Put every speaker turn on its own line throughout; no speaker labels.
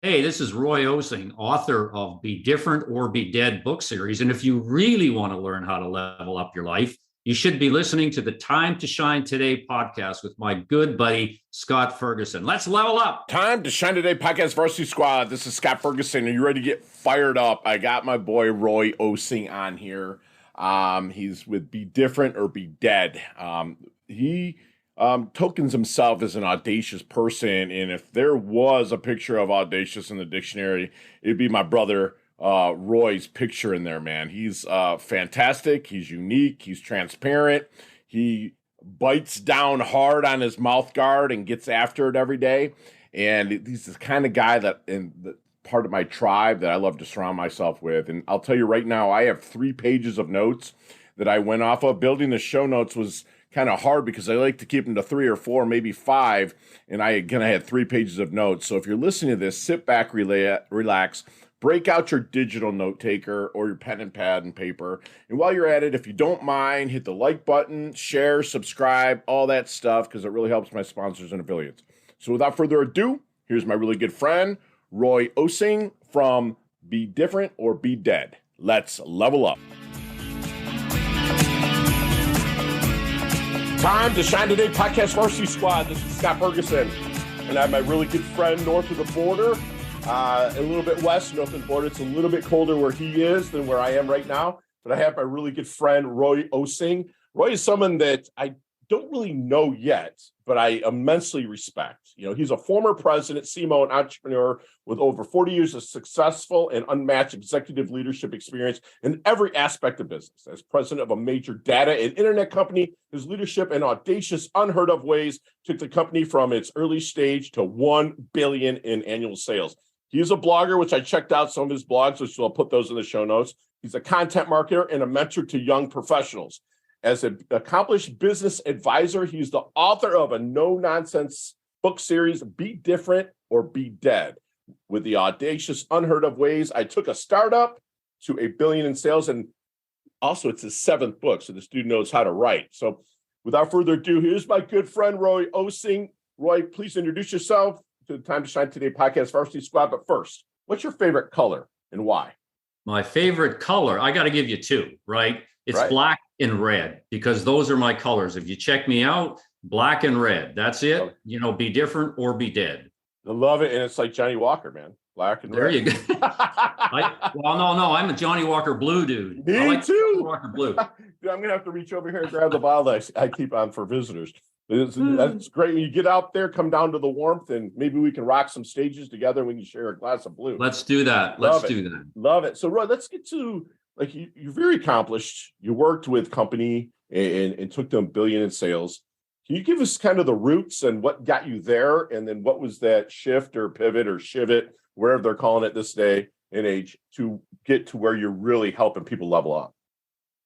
Hey, this is Roy Osing, author of Be Different or Be Dead book series. And if you really want to learn how to level up your life, you should be listening to the Time to Shine Today podcast with my good buddy, Scott Ferguson. Let's level up.
Time to Shine Today podcast Varsity Squad. This is Scott Ferguson. Are you ready to get fired up? I got my boy Roy Osing on here. He's with Be Different or Be Dead. He tokens himself as an audacious person, and if there was a picture of audacious in the dictionary, it'd be my brother Roy's picture in there, man. He's fantastic. He's unique. He's transparent. He bites down hard on his mouth guard and gets after it every day. And he's the kind of guy that in the part of my tribe that I love to surround myself with. And I'll tell you right now, I have 3 pages of notes that I went off of. Building the show notes was kind of hard because I like to keep them to 3 or 4, maybe 5. And I had 3 pages of notes. So if you're listening to this, sit back, relax, break out your digital note taker or your pen and pad and paper. And while you're at it, if you don't mind, hit the like button, share, subscribe, all that stuff, because it really helps my sponsors and affiliates. So without further ado, here's my really good friend, Roy Osing from Be Different or Be Dead. Let's level up. Time to Shine Today podcast Varsity Squad. This is Scott Ferguson, and I have my really good friend north of the border, a little bit west, north of the border. It's a little bit colder where he is than where I am right now, but I have my really good friend, Roy Osing. Roy is someone that I don't really know yet, but I immensely respect. He's a former president, CMO, and entrepreneur with over 40 years of successful and unmatched executive leadership experience in every aspect of business. As president of a major data and internet company, his leadership in audacious, unheard-of ways took the company from its early stage to $1 billion in annual sales. He's a blogger, which I checked out some of his blogs, which I'll put those in the show notes. He's a content marketer and a mentor to young professionals. As an accomplished business advisor, he's the author of a no-nonsense book series, Be Different or Be Dead. With the Audacious Unheard-of Ways I took a startup to $1 billion in sales. And also, it's his 7th book, so this dude knows how to write. So without further ado, here's my good friend, Roy Osing. Roy, please introduce yourself to the Time to Shine Today podcast Varsity Squad. But first, what's your favorite color and why?
My favorite color, I got to give you 2, right? It's
Right.
black and red because those are my colors. If you check me out, black and red. That's it. Be different or be dead.
I love it. And it's like Johnny Walker, man. Black and
There
red.
you go. No, I'm a Johnny Walker blue dude.
Me
I like
too.
Johnny Walker blue.
Dude, I'm going to have to reach over here and grab the bottle I keep on for visitors. That's great. When you get out there, come down to the warmth, and maybe we can rock some stages together and we can share a glass of blue.
Let's do that. Let's do that.
Love it. So, Roy, let's get to, you're very accomplished. You worked with company and took them $1 billion in sales. Can you give us kind of the roots and what got you there? And then what was that shift or pivot or shivot, wherever they're calling it this day and age, to get to where you're really helping people level up?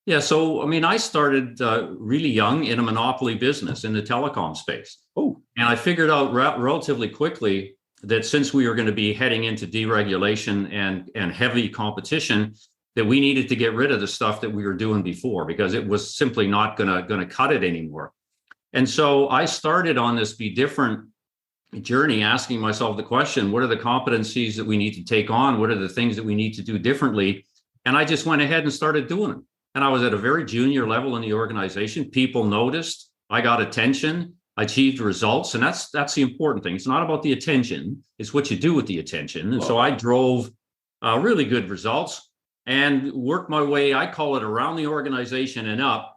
Yeah. So, I started really young in a monopoly business in the telecom space.
Oh,
and I figured out relatively quickly that since we were going to be heading into deregulation and heavy competition, that we needed to get rid of the stuff that we were doing before because it was simply not going to cut it anymore. And so I started on this Be Different journey, asking myself the question, what are the competencies that we need to take on? What are the things that we need to do differently? And I just went ahead and started doing them. And I was at a very junior level in the organization. People noticed, I got attention, I achieved results. And that's the important thing. It's not about the attention, it's what you do with the attention. And so I drove really good results and worked my way, I call it around the organization and up,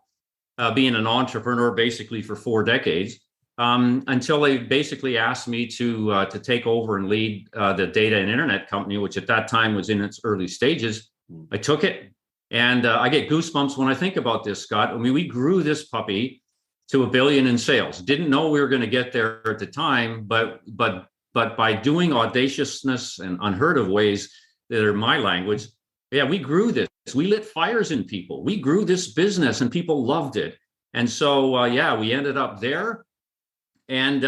being an entrepreneur basically for 4 decades, until they basically asked me to take over and lead the data and internet company, which at that time was in its early stages. I took it, and I get goosebumps when I think about this, Scott. We grew this puppy to $1 billion in sales. Didn't know we were going to get there at the time, but by doing audaciousness and unheard of ways that are my language, yeah, we grew this. We lit fires in people. We grew this business and people loved it. And so, we ended up there. And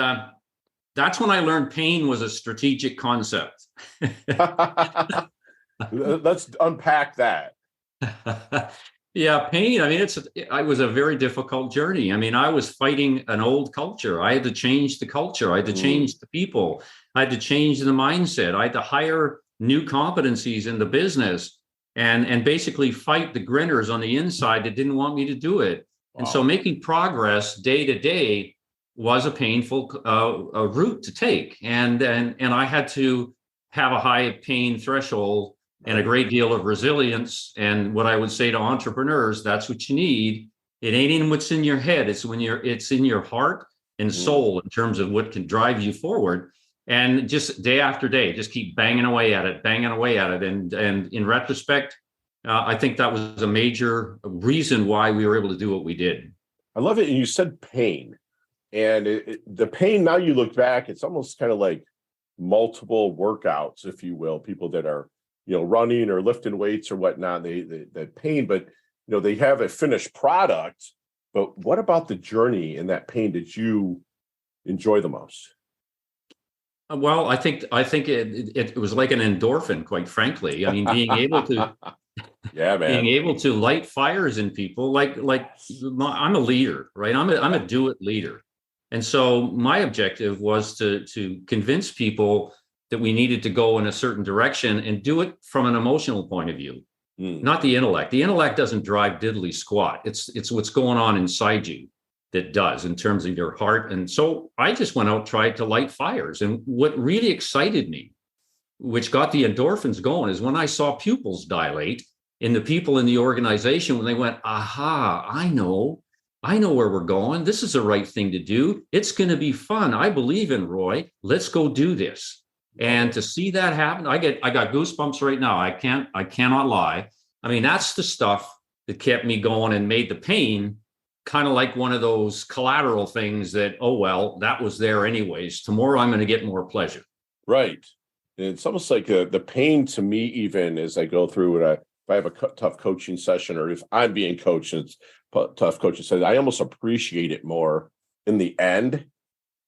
that's when I learned pain was a strategic concept.
Let's unpack that.
Yeah, pain. I mean, it was a very difficult journey. I mean, I was fighting an old culture. I had to change the culture. I had to
Mm,
change the people. I had to change the mindset. I had to hire new competencies in the business and basically fight the grinners on the inside that didn't want me to do it. And so
wow.
making progress day to day was a painful route to take. And I had to have a high pain threshold and a
Right.
great deal of resilience. And what I would say to entrepreneurs, that's what you need. It ain't in what's in your head. It's in your heart and
Mm.
soul in terms of what can drive you forward. And just day after day, just keep banging away at it, banging away at it. And in retrospect, I think that was a major reason why we were able to do what we did.
I love it. And you said pain. And the pain, now you look back, it's almost kind of like multiple workouts, if you will, people that are, running or lifting weights or whatnot, they pain, but, they have a finished product. But what about the journey and that pain did you enjoy the most?
Well, I think it was like an endorphin, quite frankly. I mean,
Yeah,
being
man.
able to light fires in people I'm a leader, right? I'm a do it leader. And so my objective was to convince people that we needed to go in a certain direction and do it from an emotional point of view,
Mm,
not the intellect. The intellect doesn't drive diddly squat. It's what's going on inside you that does in terms of your heart. And so I just went out, tried to light fires. And what really excited me, which got the endorphins going, is when I saw pupils dilate in the people in the organization, when they went, aha, I know where we're going. This is the right thing to do. It's going to be fun. I believe in Roy. Let's go do this.
love
And
it.
to see that happen, I got goosebumps right now. I cannot lie. I mean, that's the stuff that kept me going and made the pain kind of like one of those collateral things that, oh, well, that was there anyways. Tomorrow I'm going to get more pleasure.
Right. And it's almost like the pain to me, even as I go through it, if I have a tough coaching session or if I'm being coached and it's tough coaching session, I almost appreciate it more in the end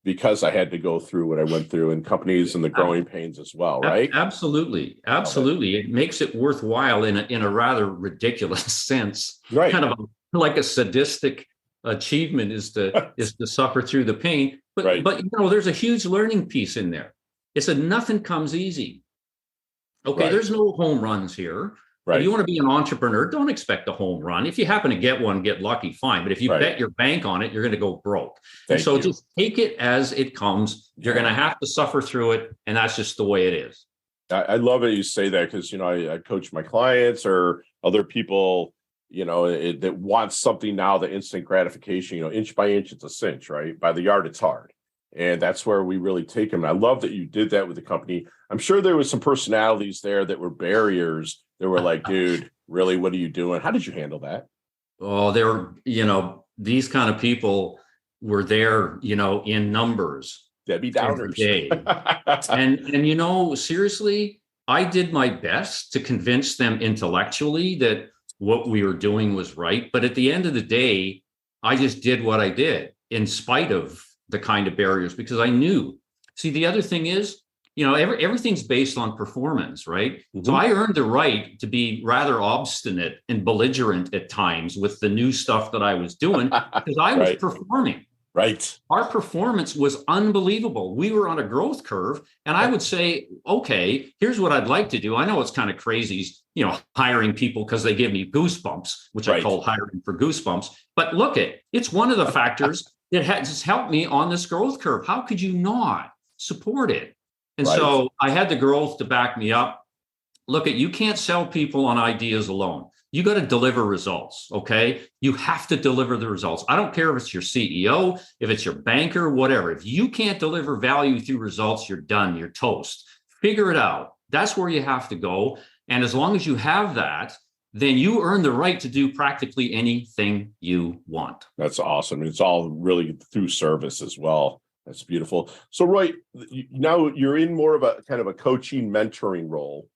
because I had to go through what I went through in companies and the growing pains as well. Right.
Absolutely,
Love it.
absolutely. It makes it worthwhile in a rather ridiculous sense.
Right.
Kind of like a sadistic achievement is to suffer through the pain. But
Right.
there's a huge learning piece in there. It's that nothing comes easy. Okay,
Right.
there's no home runs here. If you
Right.
want to be an entrepreneur, don't expect a home run. If you happen to get one, get lucky, fine. But if you
Right.
bet your bank on it, you're going to go broke. And
Thank
so
you.
just take it as it comes. You're going to
Yeah.
have to suffer through it. And that's just the way it is.
I love it you say that because I coach my clients or other people, that want something now, the instant gratification, inch by inch, it's a cinch, right? By the yard, it's hard. And that's where we really take them. And I love that you did that with the company. I'm sure there was some personalities there that were barriers that were like, dude, really, what are you doing? How did you handle that?
Oh, these kind of people were there, in numbers
Debbie
every
Downers.
day. And seriously, I did my best to convince them intellectually that what we were doing was right. But at the end of the day, I just did what I did in spite of the kind of barriers because I knew. See, the other thing is, everything's based on performance, right? So
Mhm.
I earned the right to be rather obstinate and belligerent at times with the new stuff that I was doing because I was
Right.
performing.
Right.
Our performance was unbelievable. We were on a growth curve. And I would say, okay, here's what I'd like to do. I know it's kind of crazy, hiring people because they give me goosebumps, which I
Right.
call hiring for goosebumps. But it's one of the factors that has helped me on this growth curve. How could you not support it? And
Right.
so I had the growth to back me up. You can't sell people on ideas alone. You got to deliver results. Okay. You have to deliver the results. I don't care if it's your CEO, if it's your banker, whatever. If you can't deliver value through results, you're done. You're toast. Figure it out. That's where you have to go. And as long as you have that, then you earn the right to do practically anything you want.
That's awesome. It's all really through service as well. That's beautiful. So, Roy, now you're in more of a kind of a coaching, mentoring role,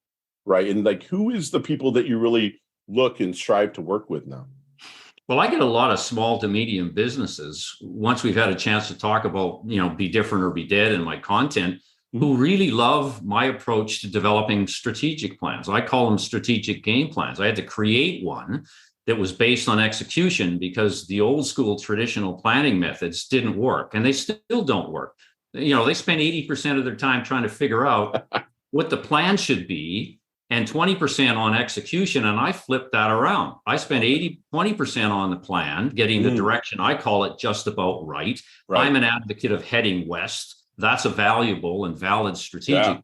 right? And like, who is the people that you really look and strive to work with now?
Well, I get a lot of small to medium businesses once we've had a chance to talk about, be different or be dead in my content, who really love my approach to developing strategic plans. I call them strategic game plans. I had to create one that was based on execution, because the old school traditional planning methods didn't work, and they still don't work. They spend 80% of their time trying to figure out what the plan should be and 20% on execution. And I flipped that around. I spent 20% on the plan, getting the direction. I call it just about right. I'm an advocate of heading west. That's a valuable and valid strategic plan.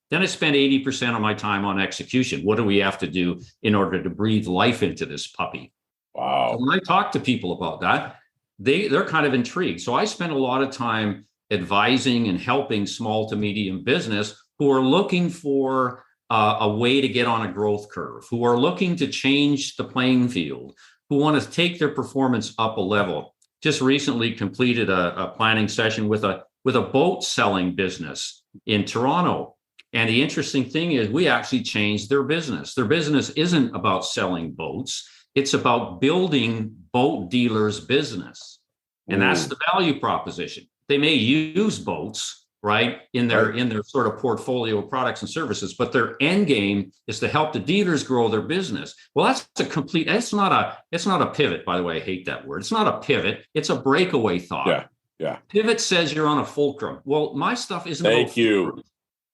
Then I spend 80% of my time on execution. What do we have to do in order to breathe life into this puppy?
Wow.
So when I talk to people about that, they're kind of intrigued. So I spend a lot of time advising and helping small to medium business who are looking for a way to get on a growth curve, who are looking to change the playing field, who want to take their performance up a level. Just recently completed a planning session with a boat selling business in Toronto. And the interesting thing is we actually changed their business. Their business isn't about selling boats. It's about building boat dealers' business. And that's the value proposition. They may use boats, right, in their sort of portfolio of products and services, but their end game is to help the dealers grow their business. Well, it's not a pivot, by the way. I hate that word. It's not a pivot. It's a breakaway thought.
Yeah.
Pivot says you're on a fulcrum. Well, my stuff isn't
Thank
about
you.
fulcrums.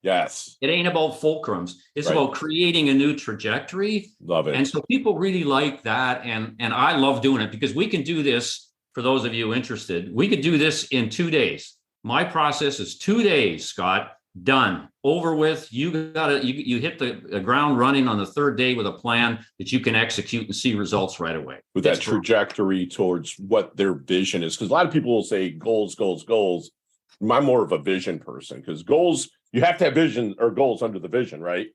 Yes.
It ain't about fulcrums. It's about creating a new trajectory.
Love it.
And so people really like that. And I love doing it because we can do this, for those of you interested, we could do this in 2 days. My process is 2 days, Scott, done, over with. You hit the ground running on the third day with a plan that you can execute and see results right away.
With that trajectory towards what their vision is. Because a lot of people will say goals, goals, goals. I'm more of a vision person, because goals, you have to have vision or goals under the vision, right?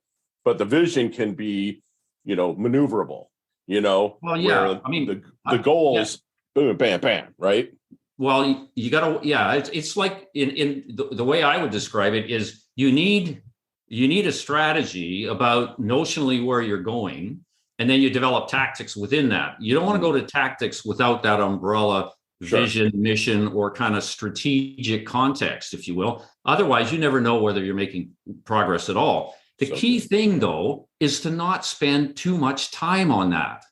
But the vision can be, maneuverable,
Well, yeah.
I mean, the goals, boom, bam, bam, right?
Well, you got to, it's like in the way I would describe it is you need a strategy about notionally where you're going, and then you develop tactics within that. You don't want to go to tactics without that umbrella vision, mission, or kind of strategic context, if you will. Otherwise, you never know whether you're making progress at all. The key thing, though, is to not spend too much time on that.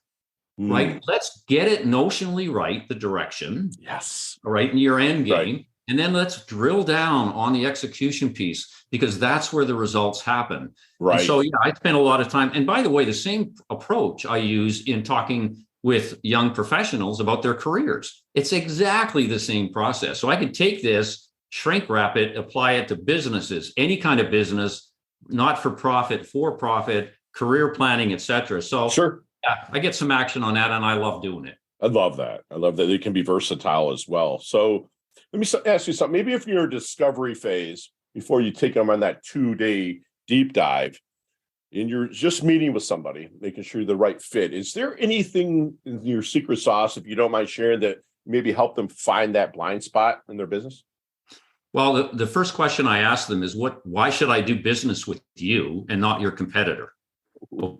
Right? Let's get it notionally right, the direction.
Yes.
All right, in your end game. And then let's drill down on the execution piece, because that's where the results happen.
Right.
And so, I spend a lot of time. And by the way, the same approach I use in talking with young professionals about their careers. It's exactly the same process. So I could take this, shrink wrap it, apply it to businesses, any kind of business, not for profit, career planning, et cetera. So I get some action on that, and I love doing it.
I love that. It can be versatile as well. So let me ask you something. Maybe if you're in a discovery phase, before you take them on that 2-day deep dive, and you're just meeting with somebody, making sure you're the right fit, is there anything in your secret sauce, if you don't mind sharing, that maybe help them find that blind spot in their business?
Well, the first question I ask them is, why should I do business with you and not your competitor?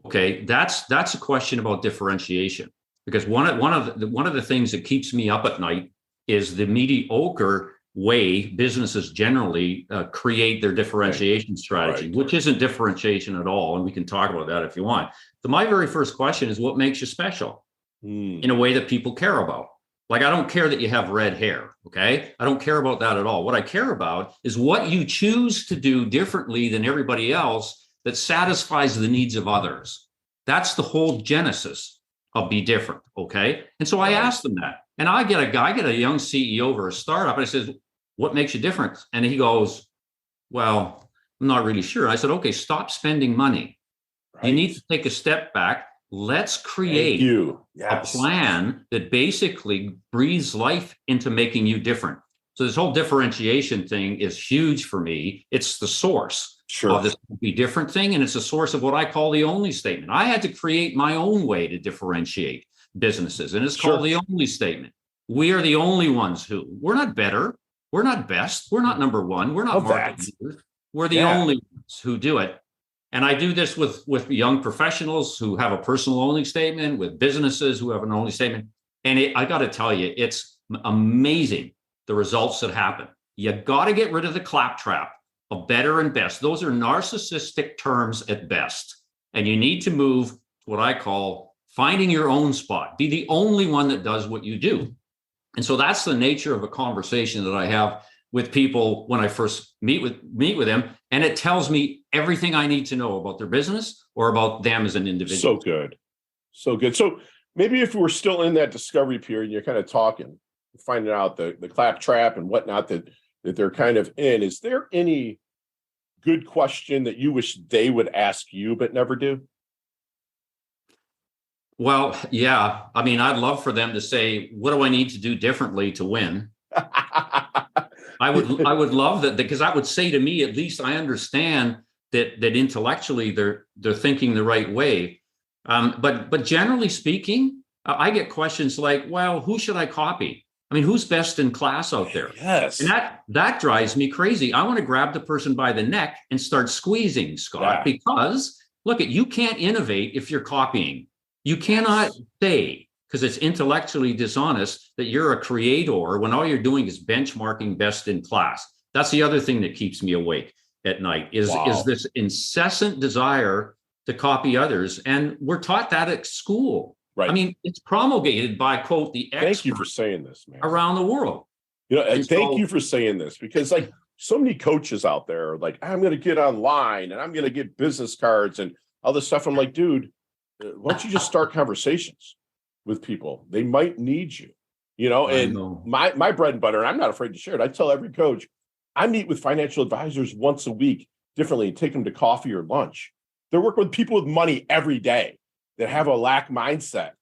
Okay, that's a question about differentiation, because one of the things that keeps me up at night is the mediocre way businesses generally create their differentiation strategy, which isn't differentiation at all. And we can talk about that if you want. So my very first question is, what makes you special in a way that people care about? Like, I don't care that you have red hair. Okay. I don't care about that at all. What I care about is what you choose to do differently than everybody else that satisfies the needs of others. That's the whole genesis of Be Different. Okay. And so I asked them that. And I get a young CEO for a startup, and I says, what makes you different? And he goes, well, I'm not really sure. I said, okay, stop spending money. You need to take a step back. Let's create a plan that basically breathes life into making you different. So this whole differentiation thing is huge for me. It's the source of this Be Different thing. And it's a source of what I call the only statement. I had to create my own way to differentiate businesses. And it's called the only statement. We are the only ones who, we're not better. We're not best. We're not number one. We're not market leaders. We're the only ones who do it. And I do this with young professionals who have a personal only statement, with businesses who have an only statement. And I got to tell you, it's amazing the results that happen. You got to get rid of the claptrap of better and best. Those are narcissistic terms at best. And you need to move to what I call finding your own spot, be the only one that does what you do. And so that's the nature of a conversation that I have with people when I first meet with them. And it tells me everything I need to know about their business or about them as an individual.
So good. So good. So maybe if we're still in that discovery period, you're kind of talking, finding out the clap trap and whatnot that they're kind of in, is there any good question that you wish they would ask you but never do?
Well, yeah. I mean, I'd love for them to say, what do I need to do differently to win? I would love that, because that would say to me, at least I understand that intellectually they're thinking the right way. But generally speaking, I get questions like, well, who should I copy? I mean, who's best in class out there?
Yes.
And that drives me crazy. I want to grab the person by the neck and start squeezing, Scott, because look, you can't innovate if you're copying. You cannot say, because it's intellectually dishonest, that you're a creator when all you're doing is benchmarking best in class. That's the other thing that keeps me awake at night is this incessant desire to copy others. And we're taught that at school.
Right.
I mean, it's promulgated by, quote, the experts.
Thank you for saying this, man.
Around the world.
Thank you for saying this, because like so many coaches out there are like, I'm going to get online and I'm going to get business cards and all this stuff. I'm like, dude, why don't you just start conversations with people? They might need you, and my bread and butter, and I'm not afraid to share it. I tell every coach, I meet with financial advisors once a week differently and take them to coffee or lunch. They're working with people with money every day that have a lack mindset,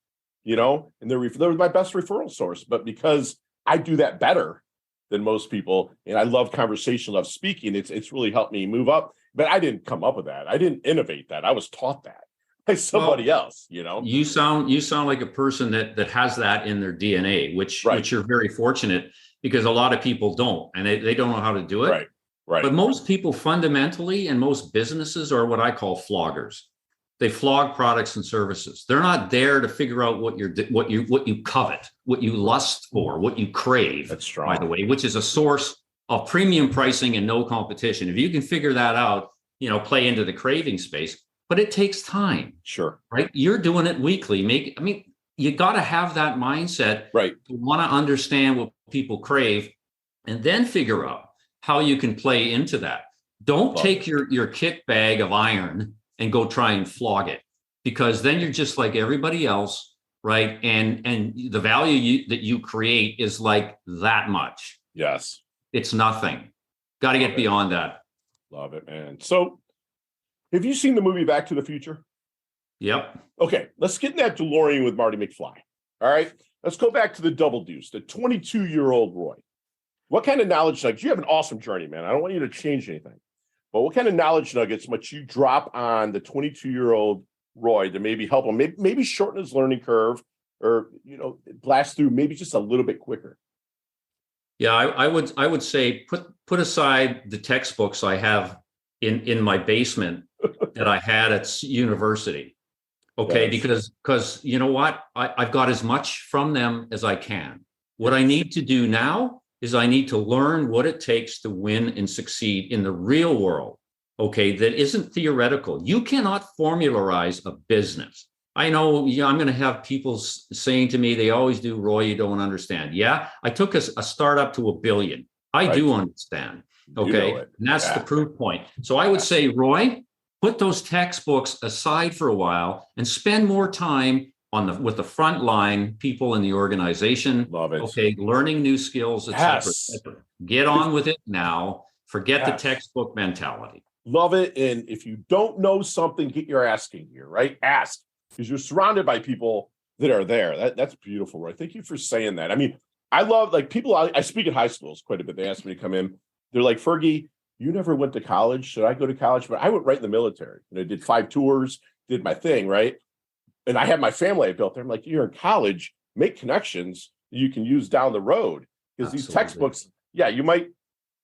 and they're my best referral source. But because I do that better than most people, and I love conversation, love speaking, it's really helped me move up. But I didn't come up with that. I didn't innovate that. I was taught that by somebody else,
You sound like a person that has that in their DNA, which you're very fortunate, because a lot of people don't, and they don't know how to do it.
Right.
But most people fundamentally, and most businesses, are what I call floggers. They flog products and services. They're not there to figure out what you covet, what you lust for, what you crave.
That's strong,
by the way, which is a source of premium pricing and no competition. If you can figure that out, play into the craving space. But it takes time.
Sure.
Right. You're doing it weekly. You got to have that mindset.
Right.
To want to understand what people crave and then figure out how you can play into that. Don't take your kit bag of iron and go try and flog it, because then you're just like everybody else. Right. And the value that you create is like that much.
Yes.
It's nothing. Got to get beyond that.
Love it, man. So, have you seen the movie Back to the Future?
Yep.
Okay, let's get in that DeLorean with Marty McFly. All right, let's go back to the Double Deuce, the 22-year-old Roy. What kind of knowledge nuggets? You have an awesome journey, man. I don't want you to change anything. But what kind of knowledge nuggets might you drop on the 22-year-old Roy to maybe help him, maybe shorten his learning curve, or blast through maybe just a little bit quicker?
Yeah, I would say put aside the textbooks I have in my basement that I had at university. Okay, yes. Because you know what? I've got as much from them as I can. What I need to do now is I need to learn what it takes to win and succeed in the real world. Okay, that isn't theoretical. You cannot formularize a business. I know I'm going to have people saying to me, they always do, Roy, you don't understand. Yeah, I took a startup to $1 billion. I do understand. Okay, and that's the proof point. So I would say, Roy, put those textbooks aside for a while and spend more time with the frontline people in the organization.
Love it.
Okay, learning new skills, etc. Get on with it now. Forget the textbook mentality.
Love it. And if you don't know something, get your asking here, right? Ask, because you're surrounded by people that are there. That's beautiful, right? Thank you for saying that. I mean, I love people. I speak at high schools quite a bit. They ask me to come in. They're like, Fergie, you never went to college. Should I go to college? But I went right in the military. I did 5 tours, did my thing, right? And I had my family I built there. I'm like, you're in college, make connections you can use down the road. Because these textbooks, you might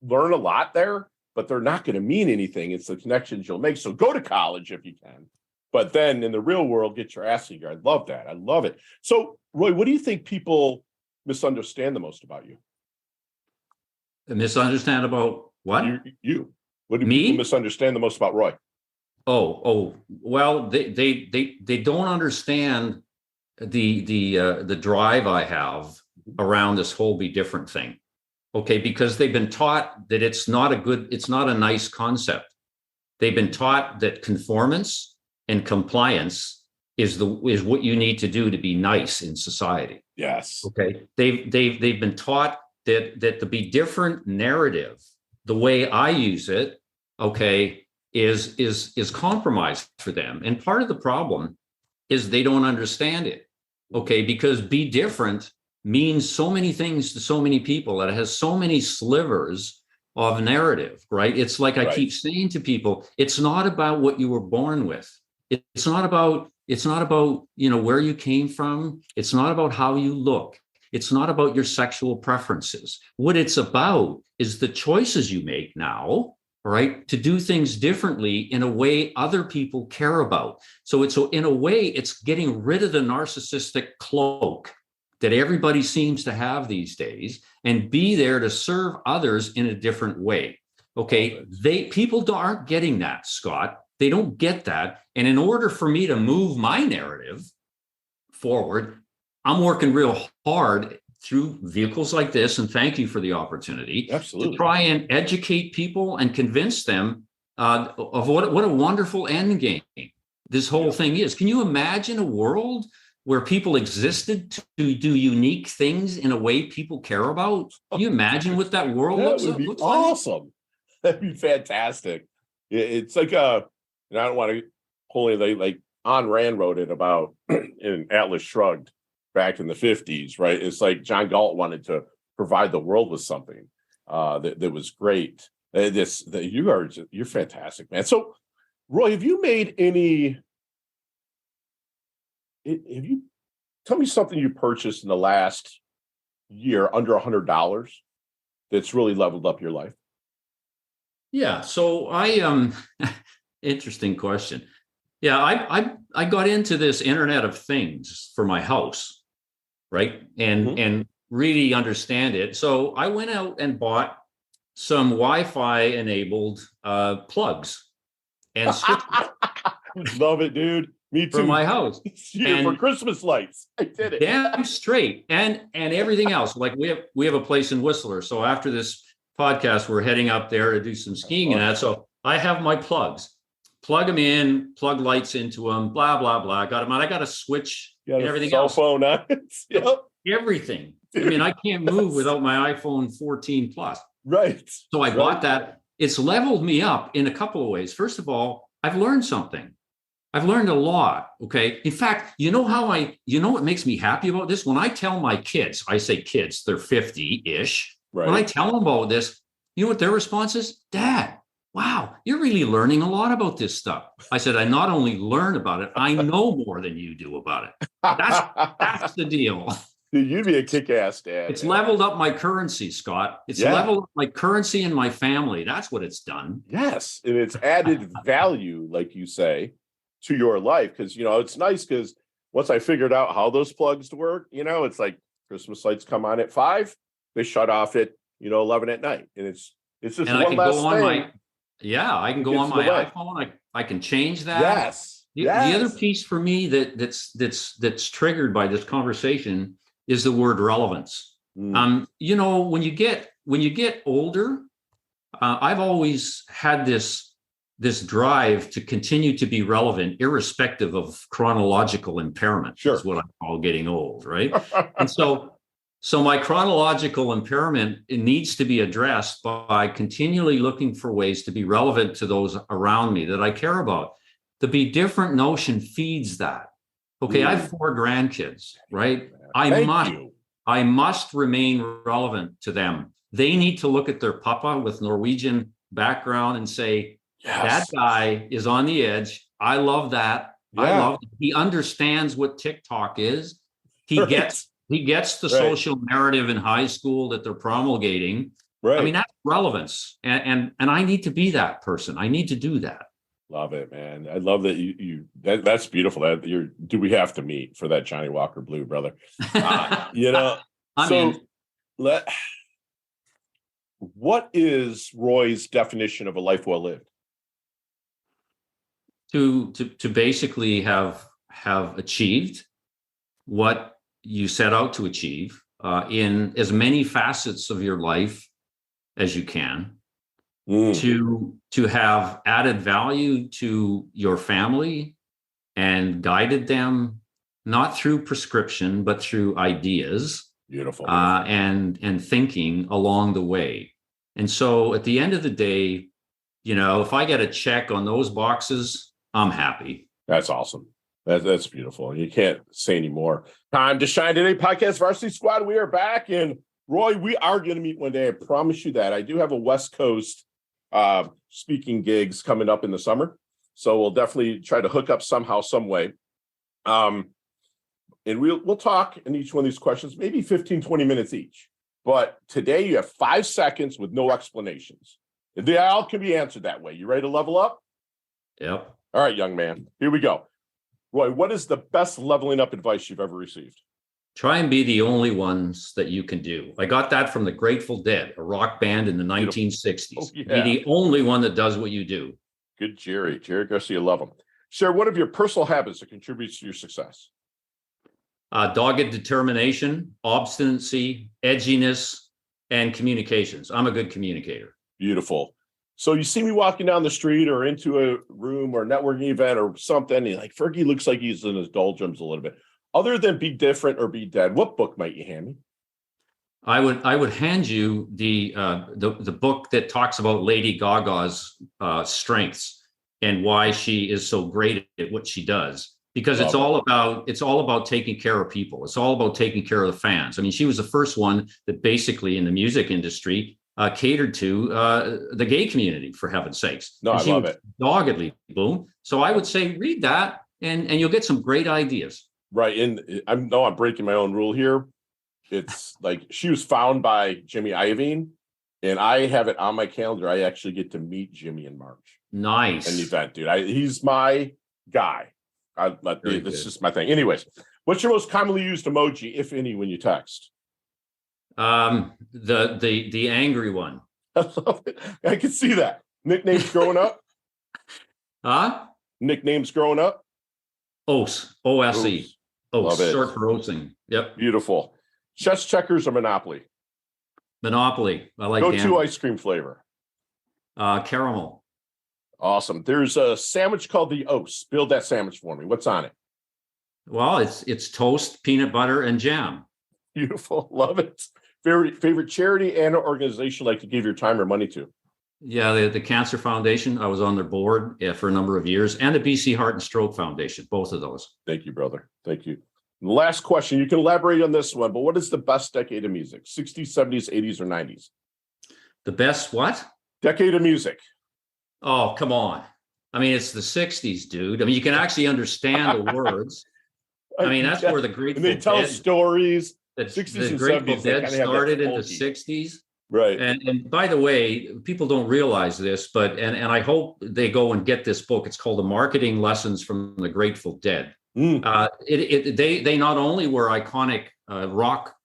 learn a lot there, but they're not going to mean anything. It's the connections you'll make. So go to college if you can. But then in the real world, get your ass in gear. I love that. I love it. So, Roy, what do you think people misunderstand the most about you?
Misunderstand about what?
You. What do people misunderstand the most about Roy?
Well, they don't understand the drive I have around this whole be different thing. Okay, because they've been taught that it's not a nice concept. They've been taught that conformance and compliance is what you need to do to be nice in society.
Yes.
Okay. They've been taught that the be different narrative, the way I use it, okay, is compromised for them. And part of the problem is they don't understand it. Okay, because be different means so many things to so many people that it has so many slivers of narrative, right? It's like I keep saying to people, it's not about what you were born with. It's not about where you came from. It's not about how you look. It's not about your sexual preferences. What it's about is the choices you make now, right, to do things differently in a way other people care about. So in a way, it's getting rid of the narcissistic cloak that everybody seems to have these days and be there to serve others in a different way. Okay, people aren't getting that, Scott. They don't get that. And in order for me to move my narrative forward, I'm working real hard through vehicles like this, and thank you for the opportunity, to try and educate people and convince them of what a wonderful end game this whole thing is. Can you imagine a world where people existed to do unique things in a way people care about? Can you imagine what that world looks like?
That would be awesome. That'd be fantastic. It's like and I don't want to wholly like Ayn Rand wrote it about in Atlas Shrugged back in the 50s, right? It's like John Galt wanted to provide the world with something that was great. You're fantastic, man. So, Roy, have you tell me something you purchased in the last year under $100 that's really leveled up your life?
Yeah. So interesting question. Yeah, I got into this Internet of Things for my house, right? And really understand it. So I went out and bought some Wi-Fi enabled plugs and switched
Love it, dude. Me too.
for my house.
And for Christmas lights. I did it.
Damn straight. And everything else. Like we have a place in Whistler. So after this podcast, we're heading up there to do some skiing and that. So I have my plugs. Plug them in, plug lights into them, blah, blah, blah. Got them on. I got a switch and everything
cell
else.
Phone on it. Yep.
Everything. I mean, I can't move without my iPhone 14 Plus.
Right.
So I bought that. It's leveled me up in a couple of ways. First of all, I've learned something. I've learned a lot. Okay. In fact, you know what makes me happy about this? When I tell my kids, I say kids, they're 50-ish. Right. When I tell them about this, you know what their response is? Dad, wow, you're really learning a lot about this stuff. I said, I not only learn about it, I know more than you do about it. That's the deal.
Dude, you'd be a kick-ass dad.
It's leveled up my currency, Scott. It's leveled up my currency in my family. That's what it's done.
Yes. And it's added value, like you say, to your life. Because, it's nice because once I figured out how those plugs work, it's like Christmas lights come on at 5, they shut off at, 11 at night. And it's just
and
one less thing.
I can go on my iPhone. I can change that.
Yes.
The other piece for me that's triggered by this conversation is the word relevance. When you get older, I've always had this drive to continue to be relevant, irrespective of chronological impairment. Sure. Is what I call getting old, right? And so my chronological impairment, it needs to be addressed by continually looking for ways to be relevant to those around me that I care about. The be different notion feeds that. Okay, I have 4 grandkids, right? I must remain relevant to them. They need to look at their papa with Norwegian background and say, that guy is on the edge. I love that. Yeah. I love it. He understands what TikTok is. He gets the social narrative in high school that they're promulgating. Right. I mean, that's relevance. And I need to be that person. I need to do that.
Love it, man. I love that that's beautiful. Do we have to meet for that Johnny Walker Blue, brother? What is Roy's definition of a life well lived?
To basically have achieved what you set out to achieve in as many facets of your life as you can, to have added value to your family and guided them not through prescription but through ideas.
Beautiful.
And thinking along the way. And so at the end of the day, if I get a check on those boxes, I'm happy.
That's awesome. That's beautiful. You can't say any more. Time to shine today, podcast Varsity Squad. We are back, and Roy, we are going to meet one day. I promise you that. I do have a West Coast speaking gigs coming up in the summer, so we'll definitely try to hook up somehow, some way. And we'll talk in each one of these questions, maybe 15, 20 minutes each. But today you have 5 seconds with no explanations. They all can be answered that way. You ready to level up?
Yep.
All right, young man. Here we go. Roy, what is the best leveling up advice you've ever received?
Try and be the only ones that you can do. I got that from the Grateful Dead, a rock band in the 1960s. Oh, yeah. Be the only one that does what you do.
Good, Jerry. Jerry Garcia, love him. Share one of your personal habits that contributes to your success.
Dogged determination, obstinacy, edginess, and communications. I'm a good communicator.
Beautiful. So you see me walking down the street or into a room or a networking event or something, and you're like, Fergie looks like he's in his doldrums a little bit. Other than Be Different or Be Dead, what book might you hand me?
I would hand you the book that talks about Lady Gaga's strengths and why she is so great at what she does. Because it's all about taking care of people. It's all about taking care of the fans. I mean, she was the first one that basically in the music industry catered to the gay community, for heaven's sakes.
No, I love it.
Doggedly, boom. So I would say read that, and you'll get some great ideas.
Right. And I'm breaking my own rule here. It's like she was found by Jimmy Iovine, and I have it on my calendar. I actually get to meet Jimmy in March.
Nice.
An event, dude. He's my guy. This is just my thing. Anyways, what's your most commonly used emoji, if any, when you text?
The angry one.
I love it. I can see that. Nicknames growing up?
Huh?
Nicknames growing up?
OSE. OSE.
Love it.
Short for Osing. Yep.
Beautiful. Chess, checkers, or Monopoly?
Monopoly. I like
Go-to ice cream flavor?
Caramel.
Awesome. There's a sandwich called the OSE. Build that sandwich for me. What's on it?
Well, it's toast, peanut butter, and jam.
Beautiful. Love it. Favorite charity and organization like to give your time or money to?
Yeah, the Cancer Foundation. I was on their board for a number of years, and the BC Heart and Stroke Foundation, both of those.
Thank you, brother. Thank you. Last question. You can elaborate on this one, but what is the best decade of music? 60s, 70s, 80s, or 90s?
The best what?
Decade of music.
Oh, come on. I mean, it's the 60s, dude. I mean, you can actually understand the words. I mean, that's where the Grateful Dead...
And they tell stories.
The
60s and
Grateful
70s,
Dead started in the 60s.
Right.
And by the way, people don't realize this, but and I hope they go and get this book. It's called The Marketing Lessons from the Grateful Dead. They not only were iconic rock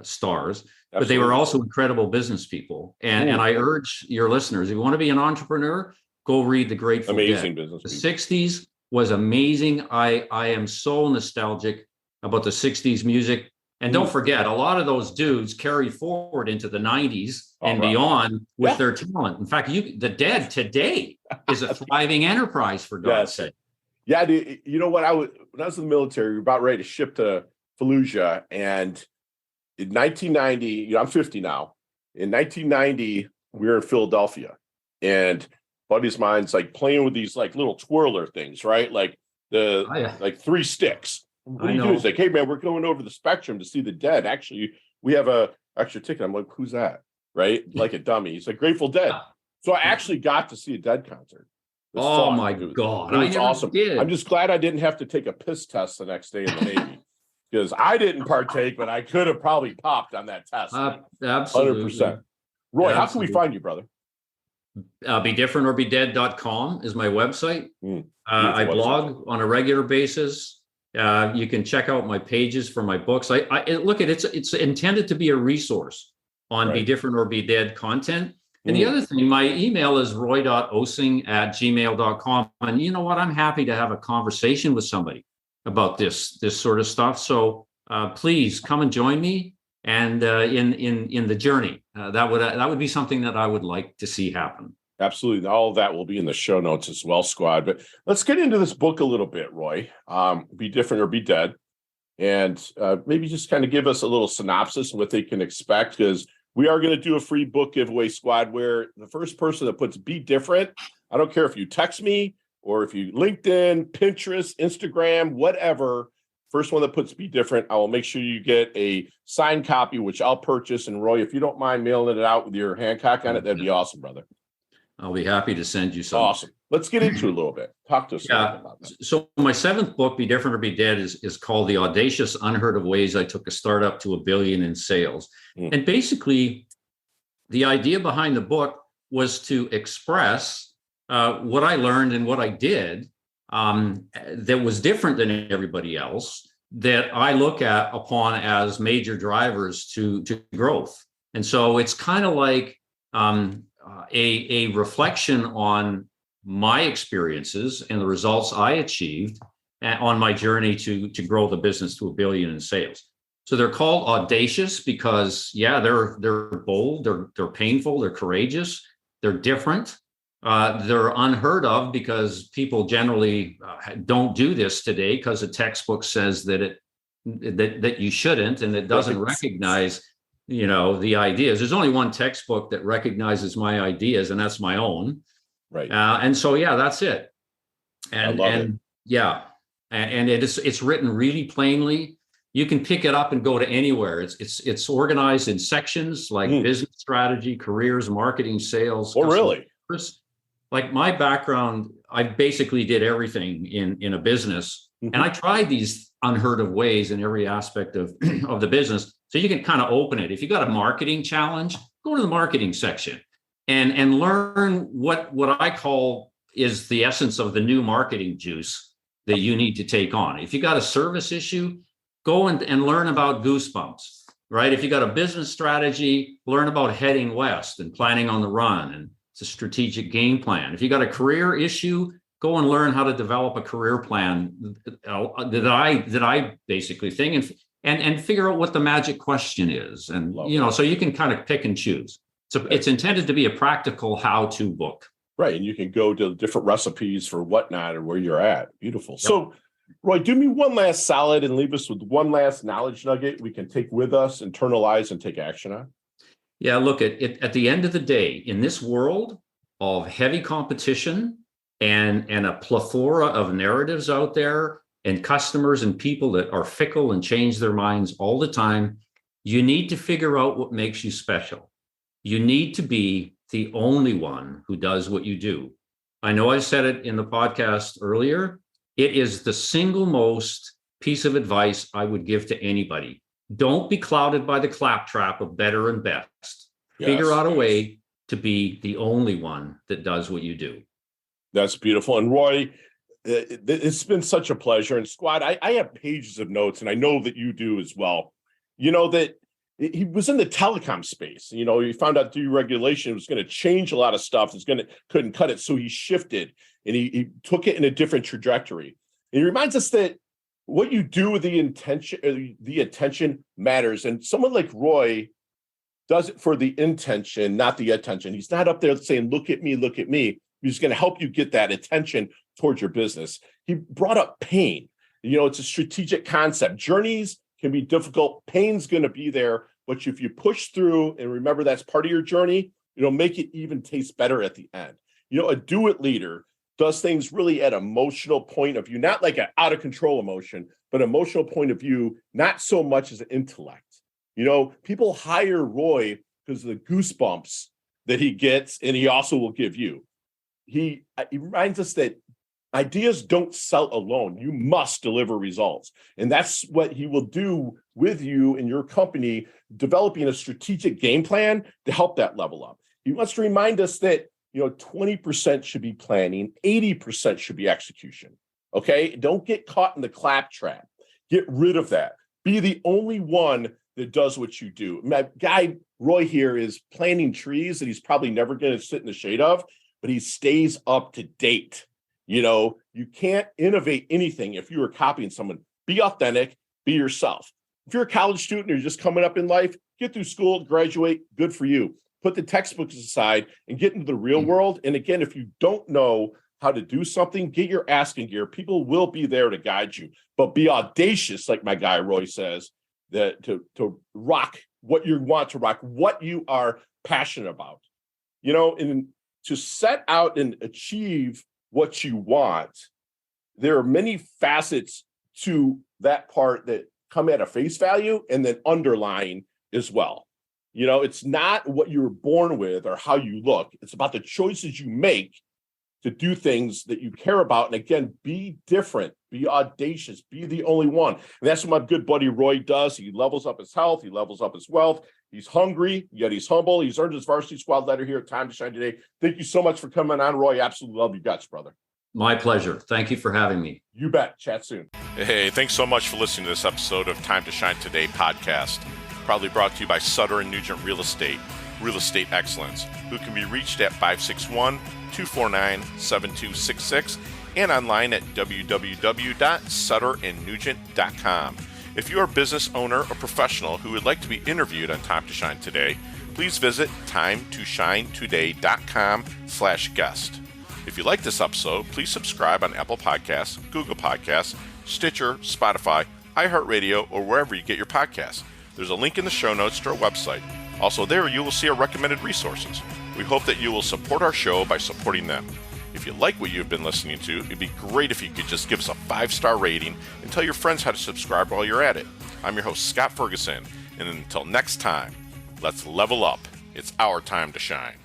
stars, but they were also incredible business people. And I urge your listeners, if you want to be an entrepreneur, go read The Grateful Dead.
Amazing business.
The 60s was amazing. I am so nostalgic about the 60s music. And don't forget, a lot of those dudes carry forward into the 90s and beyond with their talent. In fact, the Dead today is a thriving enterprise, for God's sake.
Yeah, dude, you know what? When I was in the military, we were about ready to ship to Fallujah. And in 1990, I'm 50 now. In 1990, we were in Philadelphia. And buddies of mine's like playing with these like little twirler things, right? Like like 3 sticks. What do you do? He's like, hey, man, we're going over the Spectrum to see the Dead. Actually, we have a extra ticket. I'm like, who's that? Right? Like a dummy. He's like, Grateful Dead. So I actually got to see a Dead concert.
Oh, my God.
It was awesome. I'm just glad I didn't have to take a piss test the next day in the Navy because I didn't partake, but I could have probably popped on that test.
Absolutely.
100%. Roy, how can we find you, brother?
BeDifferentOrBeDead.com is my website. I blog on a regular basis. You can check out my pages for my books. It's intended to be a resource on Be Different or Be Dead content. And the other thing, my email is roy.osing@gmail.com. And you know what? I'm happy to have a conversation with somebody. about this sort of stuff. So please come and join me, and in the journey. That would be something that I would like to see happen.
Absolutely. All of that will be in the show notes as well, squad. But let's get into this book a little bit, Roy. Be Different or Be Dead. And maybe just kind of give us a little synopsis of what they can expect, because we are going to do a free book giveaway, squad, where the first person that puts Be Different, I don't care if you text me or if you LinkedIn, Pinterest, Instagram, whatever, first one that puts Be Different, I will make sure you get a signed copy, which I'll purchase. And Roy, if you don't mind mailing it out with your Hancock on it, that'd be awesome, brother.
I'll be happy to send you some.
Awesome. Let's get into it a little bit. Talk to us about that.
So my seventh book, Be Different or Be Dead, is called The Audacious Unheard-of Ways I Took a Startup to $1 billion in Sales. And basically, the idea behind the book was to express what I learned and what I did that was different than everybody else, that I look upon as major drivers to growth. And so it's kind of like a reflection on my experiences and the results I achieved on my journey to grow the business to $1 billion in sales. So they're called audacious because, they're bold, they're painful, they're courageous, they're different. They're unheard of because people generally don't do this today, because the textbook says that you shouldn't, and it doesn't recognize the ideas. There's only one textbook that recognizes my ideas, and that's my own.
Right.
And so, that's it. And
I love it.
And it's written really plainly. You can pick it up and go to anywhere. It's organized in sections like business strategy, careers, marketing, sales.
Oh, really?
Like my background, I basically did everything in a business, and I tried these unheard of ways in every aspect of the business. So you can kind of open it. If you got a marketing challenge, go to the marketing section and learn what I call is the essence of the new marketing juice that you need to take on. If you got a service issue, go and learn about goosebumps, right? If you got a business strategy, learn about heading west and planning on the run, and it's a strategic game plan. If you got a career issue, go and learn how to develop a career plan that I basically think, and figure out what the magic question is. And, so you can kind of pick and choose. So it's intended to be a practical how-to book.
Right. And you can go to different recipes for whatnot or where you're at. Beautiful. Yep. So, Roy, do me one last solid and leave us with one last knowledge nugget we can take with us, internalize, and take action on.
Yeah, look, at the end of the day, in this world of heavy competition and a plethora of narratives out there, and customers and people that are fickle and change their minds all the time, you need to figure out what makes you special. You need to be the only one who does what you do. I know I said it in the podcast earlier. It is the single most piece of advice I would give to anybody. Don't be clouded by the claptrap of better and best. Figure out a way to be the only one that does what you do.
That's beautiful. And Roy, it's been such a pleasure. And squad, I have pages of notes, and I know that you do as well. That he was in the telecom space. He found out deregulation was going to change a lot of stuff. Couldn't cut it. So he shifted and he took it in a different trajectory. And he reminds us that what you do with the attention matters. And someone like Roy does it for the intention, not the attention. He's not up there saying, look at me, look at me. He's going to help you get that attention towards your business. He brought up pain. It's a strategic concept. Journeys can be difficult. Pain's going to be there. But if you push through and remember that's part of your journey, make it even taste better at the end. A do-it leader does things really at emotional point of view, not like an out of control emotion, but emotional point of view, not so much as an intellect. People hire Roy because of the goosebumps that he gets, and he also will give you. He reminds us that ideas don't sell alone. You must deliver results. And that's what he will do with you and your company, developing a strategic game plan to help that level up. He wants to remind us that 20% should be planning, 80% should be execution. Okay? Don't get caught in the claptrap. Get rid of that. Be the only one that does what you do. My guy, Roy, here is planting trees that he's probably never going to sit in the shade of, but he stays up to date. You can't innovate anything if you are copying someone. Be authentic, be yourself. If you're a college student or you're just coming up in life, get through school, graduate, good for you. Put the textbooks aside and get into the real world. And again, if you don't know how to do something, get your ass in gear. People will be there to guide you, but be audacious, like my guy Roy says, that to rock what you want to rock, what you are passionate about, and to set out and achieve what you want. There are many facets to that part that come at a face value and then underlying as well. It's not what you were born with or how you look. It's about the choices you make to do things that you care about. And again, be different, be audacious, be the only one. And that's what my good buddy Roy does. He levels up his health. He levels up his wealth. He's hungry, yet he's humble. He's earned his varsity squad letter here at Time to Shine today. Thank you so much for coming on, Roy. Absolutely love you guts, brother.
My pleasure. Thank you for having me.
You bet. Chat soon.
Hey, thanks so much for listening to this episode of Time to Shine Today podcast. Proudly brought to you by Sutter and Nugent Real Estate Excellence, who can be reached at 561-249-7266 and online at www.sutterandnugent.com. If you are a business owner or professional who would like to be interviewed on Time to Shine Today, please visit timetoshinetoday.com/guest. If you like this episode, please subscribe on Apple Podcasts, Google Podcasts, Stitcher, Spotify, iHeartRadio, or wherever you get your podcasts. There's a link in the show notes to our website. Also there, you will see our recommended resources. We hope that you will support our show by supporting them. If you like what you've been listening to, it'd be great if you could just give us a 5-star rating and tell your friends how to subscribe while you're at it. I'm your host, Scott Ferguson, and until next time, let's level up. It's our time to shine.